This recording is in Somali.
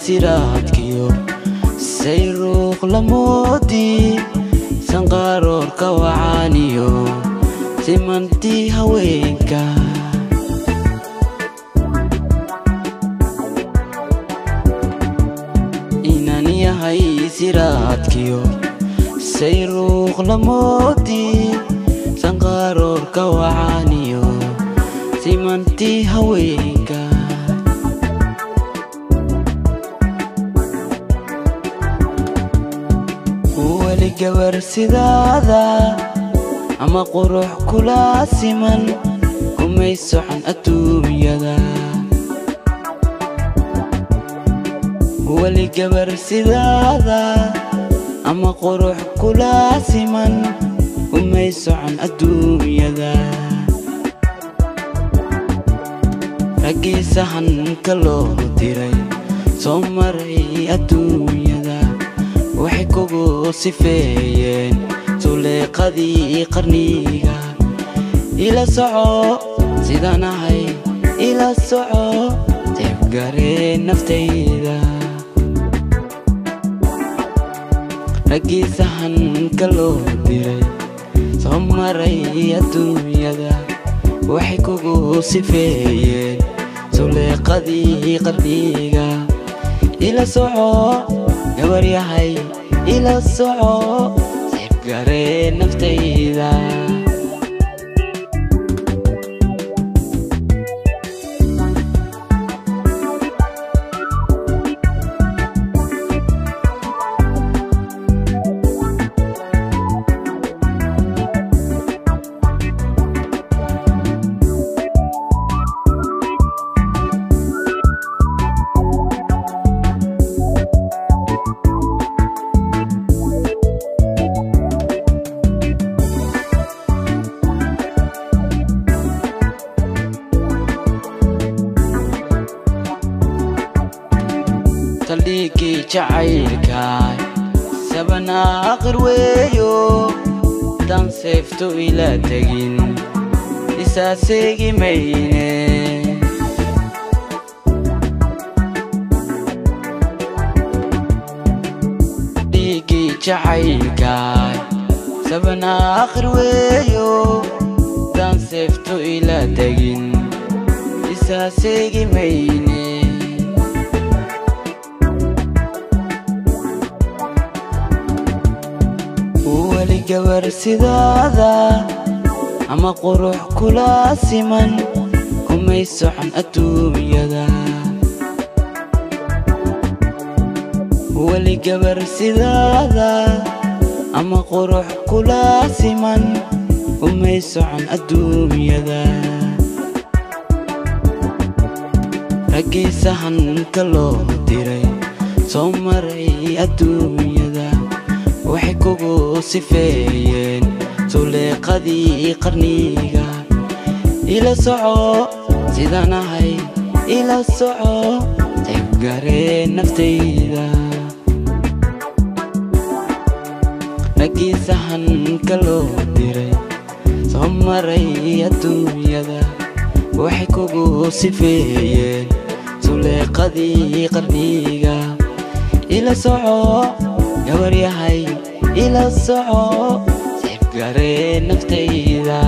siraadkiyo sayruuq lamoodii sanqaroorka wacaaniyo simantii haweenka inaan yahay siraadkiyo sayruuq lamoodii sanqaroorka wacaaniyo simantii haweenka weli gabar sidaada ama qurux kula siman kumay socon adduunyada weli gabar sidaada ama qurux kula siman kumay socon adduunyada raggii sahanka loo diray soo maray adduunyada waxay kugu sifeeyeen suleeqadii qarniga ila soco sidaan ahay ila soco teebgaree naftayda raggii sahanka loo diray soo maray adduunyada waxay kugu sifeeyeen suleeqadii qarniga ila soco gabar yahay ila soco teebgaree naftayda saldhigii jacaylkaay sabana aqir weeyo daan seefto ila tegin isaaseegi mayne saldhigii jacaylkaay sabana aqir weeyo daan seefto ila tegin isaaseegi mayne weli gabar sidaada ama qurux kula siman kumay socon adduunyada weli gabar sidaada ama qurux kula siman kumay socon adduunyada raggii sahanka loo diray soo maray adduunyada waxay kugu sifeeyeen suleeqadii qarniga ila soco sidaan ahay ila soco teebgaree naftayda raggii sahanka loo diray soo maray adduunyada waxay kugu sifeeyeen suleeqadii qarniga ila soco gabar yahay ila soco teebgaree naftayda